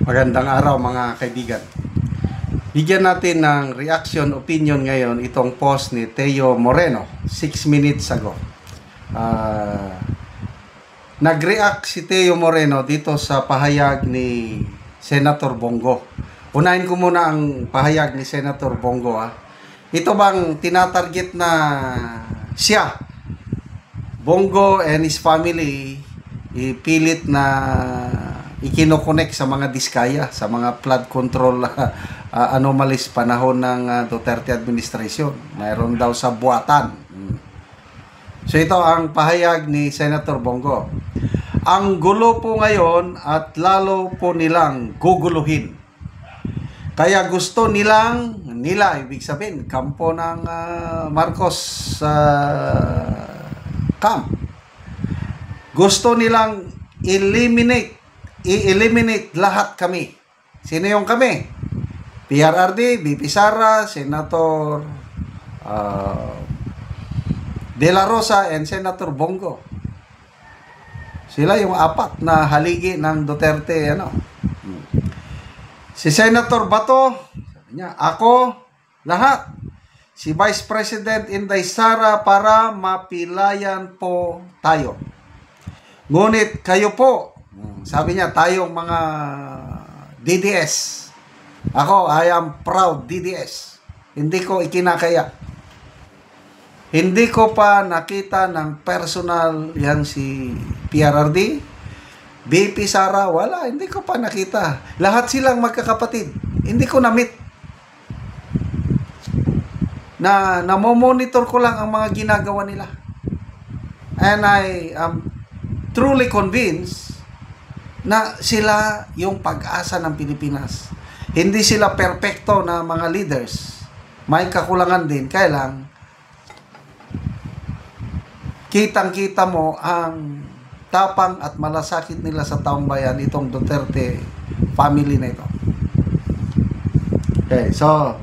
Magandang araw mga kaibigan. Bigyan natin ng reaction, opinion ngayon itong post ni Teo Moreno 6 minutes ago. Nag-react si Teo Moreno dito sa pahayag ni Senator Bongo. Unahin ko muna ang pahayag ni Senator Bongo. Ito bang tinatarget na siya, Bongo and his family, ipilit na ikinokonek sa mga diskaya, sa mga flood control anomalies panahon ng Duterte administration. Mayroon daw sa buwatan. So ito ang pahayag ni Senator Bongo. Ang gulo po ngayon at lalo po nilang guguluhin. Kaya gusto nila, ibig sabihin, kampo ng Marcos camp. Gusto nilang i-eliminate lahat kami. Sino yung kami? PRRD, BP Sara, Senator De La Rosa, and Senator Bongo. Sila yung apat na haligi ng Duterte. Si Senator Bato, sabi niya, ako, lahat. Si Vice President Inday Sara para mapilayan po tayo. Ngunit kayo po, sabi niya, tayong mga DDS. Ako, I am proud DDS. Hindi ko ikinakaya. Hindi ko pa nakita ng personal yan si PRRD, BP Sara, wala. Hindi ko pa nakita. Lahat silang magkakapatid. Hindi ko na-meet. Namomonitor ko lang ang mga ginagawa nila. And I am truly convinced na sila yung pag-asa ng Pilipinas. Hindi sila perpekto na mga leaders. May kakulangan din. Kaya lang, kitang-kita mo ang tapang at malasakit nila sa taong bayan itong Duterte family na ito. Okay, so,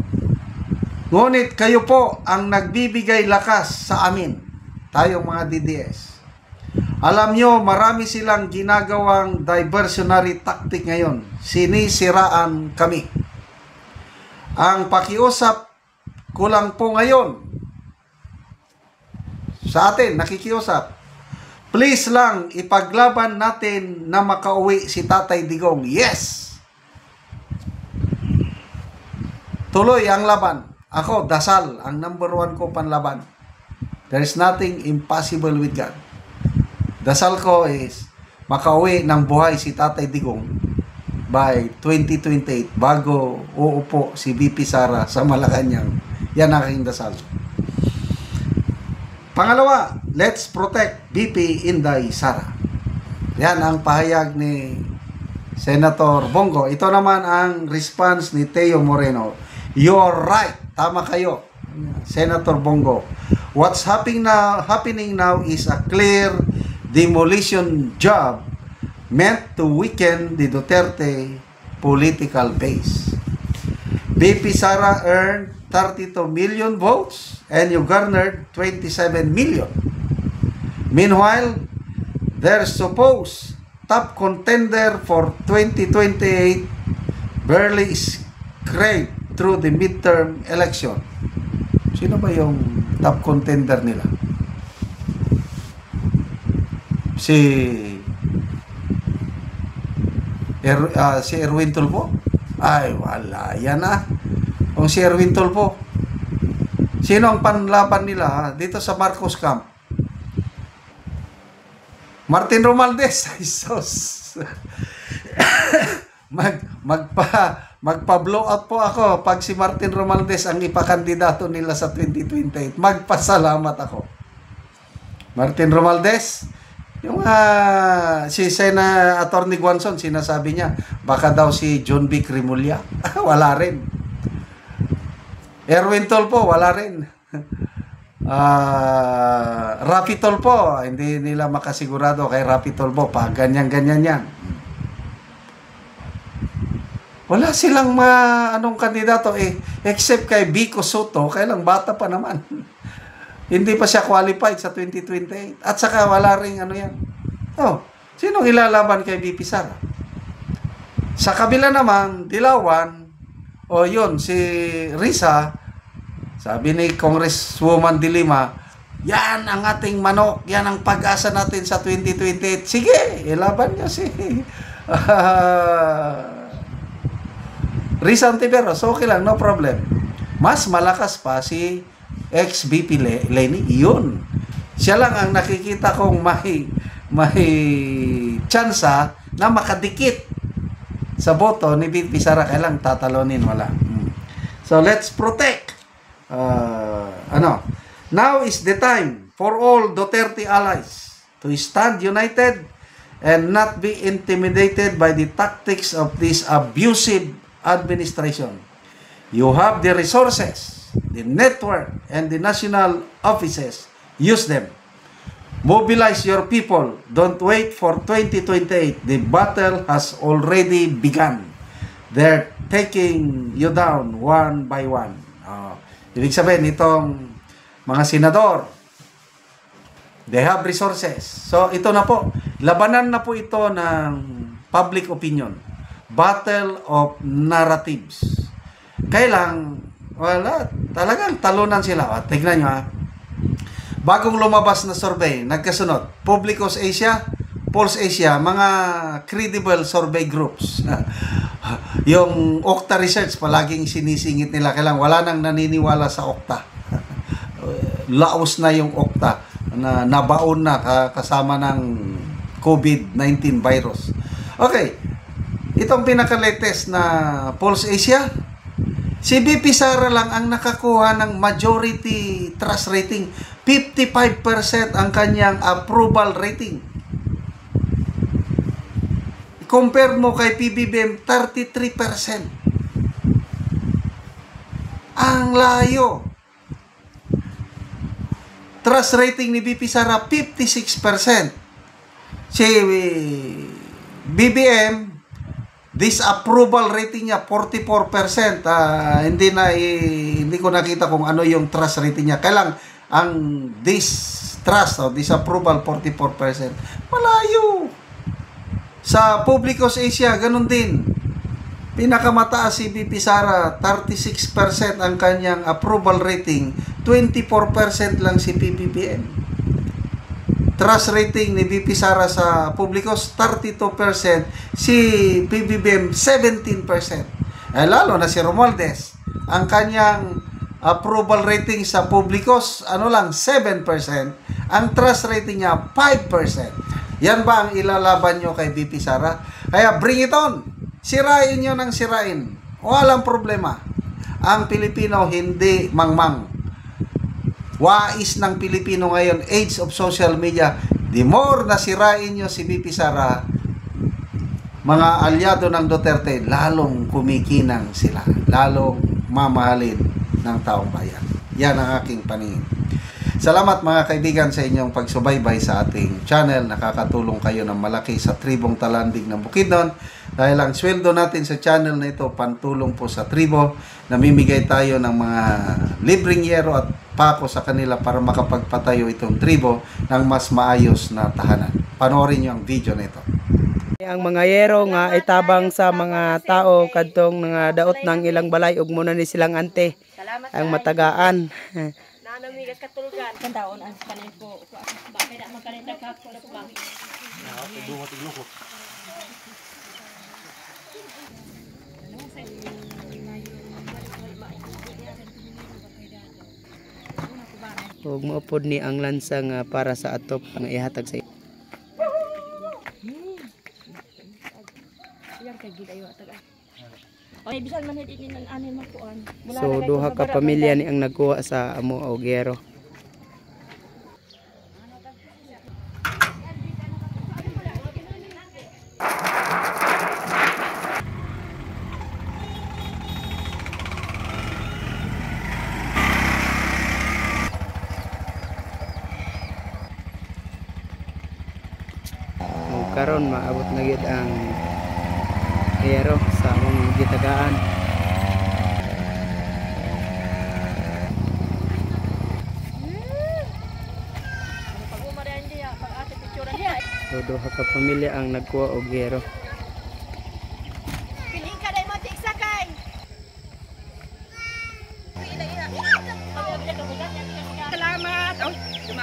ngunit kayo po ang nagbibigay lakas sa amin, tayong mga DDS. Alam nyo, marami silang ginagawang diversionary tactic ngayon. Sinisiraan kami. Ang pakiusap ko lang po ngayon sa atin, nakikiusap. Please lang, ipaglaban natin na makauwi si Tatay Digong. Yes! Tuloy ang laban. Ako, dasal. Ang number 1 ko panlaban. There is nothing impossible with God. Dasal ko is makauwi ng buhay si Tatay Digong by 2028 bago uupo si BP Sara sa Malacanang. Yan ang aking dasal. Pangalawa, let's protect BP Inday Sara. Yan ang pahayag ni Senator Bongo. Ito naman ang response ni Teo Moreno. You're right. Tama kayo, Senator Bongo. What's happening now is a clear demolition job meant to weaken the Duterte political base. BP Sara earned 32 million votes and you garnered 27 million. Meanwhile, their supposed top contender for 2028 barely scraped through the midterm election. Sino ba yung top contender nila? Si Erwin Tulfo? Ay, wala. Yan na. Kung si Erwin Tulfo. Sino ang panlaban nila dito sa Marcos camp? Martin Romualdez. Ay, sos. Magpa-blow out po ako pag si Martin Romualdez ang ipakandidato nila sa 2028. Magpasalamat ako. Martin Romualdez, yung si Attorney Guanzon, sinasabi niya, baka daw si John B. Cremulya. Wala rin. Erwin Tulfo, wala rin. Rafi Tulfo, hindi nila makasigurado kay Rafi Tulfo, pa ganyan-ganyan yan. Wala silang anong kandidato except kay Vico Soto, kailang bata pa naman. Hindi pa siya qualified sa 2028. At saka wala ring yan. Sinong ilalaban kay BP Sara? Sa kabila naman, Dilawan, o yun, si Risa, sabi ni Congresswoman De Lima, yan ang ating manok, yan ang pag-asa natin sa 2028. Sige, ilaban niya si Risa Ontiveros. Okay lang, no problem. Mas malakas pa si ex-VP Leni. Yun. Siya lang ang nakikita kong may tsansa na makadikit sa boto ni VP Sara. Kailang tatalonin, wala. So let's protect. Now is the time for all Duterte allies to stand united and not be intimidated by the tactics of this abusive administration. You have the resources, the network, and the national offices. Use them. Mobilize your people. Don't wait for 2028. The battle has already begun. They're taking you down one by one. Ibig sabihin, itong mga senador, they have resources. So, ito na po. Labanan na po ito ng public opinion. Battle of narratives. Kailang, wala, talagang talunan sila. Tignan nyo, bagong lumabas na survey, nagkasunod. Publicos Asia, Pulse Asia, mga credible survey groups. Yung Okta Research, palaging sinisingit nila. Kailang wala nang naniniwala sa Okta. Laos na yung Okta. Nabaon na kasama ng COVID-19 virus. Okay. Itong pinaka-latest na Pulse Asia, si VP Sara lang ang nakakuha ng majority trust rating. 55% ang kanyang approval rating. Compare mo kay PBBM, 33%. Ang layo. Trust rating ni VP Sara, 56%. Si BBM, disapproval rating niya 44%. Hindi ko nakita kung ano yung trust rating niya. Kailang ang distrust o disapproval 44%. Malayo. Sa Publicos Asia, ganun din. Pinakamataas si VP Sara, 36% ang kanyang approval rating, 24% lang si PBBM. Trust rating ni VP Sara sa Publicos, 32%, si PBBM, 17%. Lalo na si Romualdez, ang kanyang approval rating sa Publicos, 7%. Ang trust rating niya, 5%. Yan ba ang ilalaban nyo kay VP Sara? Kaya bring it on. Sirain nyo ng sirain. Walang problema. Ang Pilipino hindi mangmang. Wais ng Pilipino ngayon, age of social media. The more na sirain nyo si VP Sara, mga alyado ng Duterte, lalong kumikinang sila. Lalong mamahalin ng taong bayan. Yan ang aking paningin. Salamat mga kaibigan sa inyong pagsubaybay sa ating channel. Nakakatulong kayo ng malaki sa tribong Talandig ng Bukidnon. Dahil ang sweldo natin sa channel na ito, pantulong po sa tribo. Namimigay tayo ng mga libreng yero at pako sa kanila para makapagpatayo itong tribo ng mas maayos na tahanan. Panoorin nyo ang video nito. Ang mga yero nga itabang sa mga tao kadtong nga daot ng ilang balay ug muna ni silang ante ang matagaan. Namigas katulgan kan taon ang kanay ko bakit da makanita ka ko lang ug maupod ni ang lansa nga para sa atop nga ihatag sa yan kay gid ayo atag. Oy bisan man hidin nan anin makuan. So duha ka pamilya ni ang nagkuha sa amo og yero. Karon maabot na gid ang yero sa among gitagaan. So duha ka pamilya ang nagkuha og yero.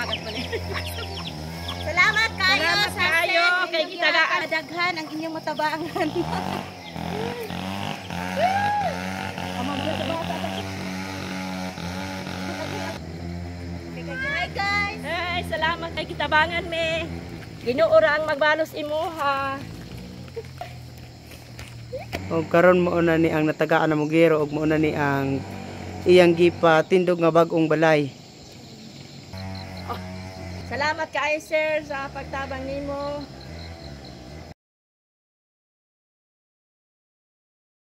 magat pa ni. Salamat kayo Salamat sa kayo kay gitagaan. daghan ang inyong matabangan. Hi guys! Ay, salamat kay gitabangan me. Ginuurang magbalos imuha. O karon mo na ni ang natagaan na Mugero ug mo na ni ang iyang gipa tindog nga bag-ong balay. Salamat kay sir sa pagtabang nimo.